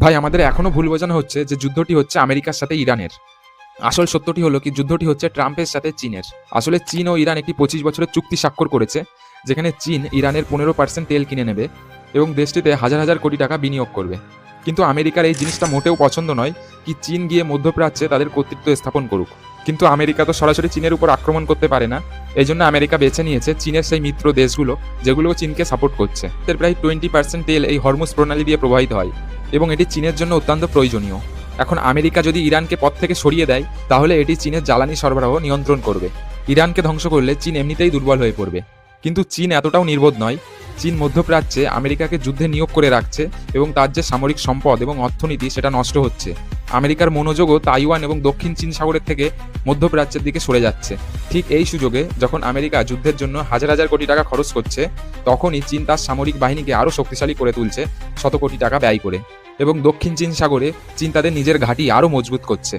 ভাই আমাদের এখনো ভুল বোঝানো হচ্ছে যে যুদ্ধটি হচ্ছে আমেরিকার সাথে ইরানের। আসল সত্যটি হলো কি যুদ্ধটি হচ্ছে ট্রাম্পের সাথে চীনের। আসলে চীন ও ইরান একটি 25 বছরের চুক্তি স্বাক্ষর করেছে, যেখানে চীন ইরানের 15% তেল কিনে নেবে এবং দেশটিতে হাজার হাজার কোটি টাকা বিনিয়োগ করবে। কিন্তু আমেরিকার এই জিনিসটা মোটেও পছন্দ নয় কি চীন গিয়ে মধ্যপ্রাচ্যে তাদের কর্তৃত্ব স্থাপন করুক। কিন্তু আমেরিকা তো সরাসরি চীনের উপর আক্রমণ করতে পারে না। এই জন্য আমেরিকা বেছে নিয়েছে চীনের সেই মিত্র দেশগুলো যেগুলো চীনকে সাপোর্ট করছে। এর প্রায় 20% তেল এই হরমুজ প্রণালী দিয়ে প্রবাহিত হয় এবং এটি চীনের জন্য অত্যন্ত প্রয়োজনীয়। এখন আমেরিকা যদি ইরানকে পথ থেকে সরিয়ে দেয়, তাহলে এটি চীনের জ্বালানি সরবরাহ নিয়ন্ত্রণ করবে। ইরানকে ধ্বংস করলে চীন এমনিতেই দুর্বল হয়ে পড়বে। কিন্তু চীন এতটাও নির্বোধ নয়। চীন মধ্যপ্রাচ্যে আমেরিকাকে যুদ্ধে নিয়োগ করে রাখছে এবং তার যে সামরিক সম্পদ এবং অর্থনীতি সেটা নষ্ট হচ্ছে। আমেরিকার মনোযোগও তাইওয়ান এবং দক্ষিণ চীন সাগরের থেকে মধ্যপ্রাচ্যের দিকে সরে যাচ্ছে। ঠিক এই সুযোগে যখন আমেরিকা যুদ্ধের জন্য হাজার হাজার কোটি টাকা খরচ করছে, তখনই চীন তার সামরিক বাহিনীকে আরও শক্তিশালী করে তুলছে শত কোটি টাকা ব্যয় করে, এবং দক্ষিণ চীন সাগরে চীন তাদের নিজের ঘাঁটি আরও মজবুত করছে।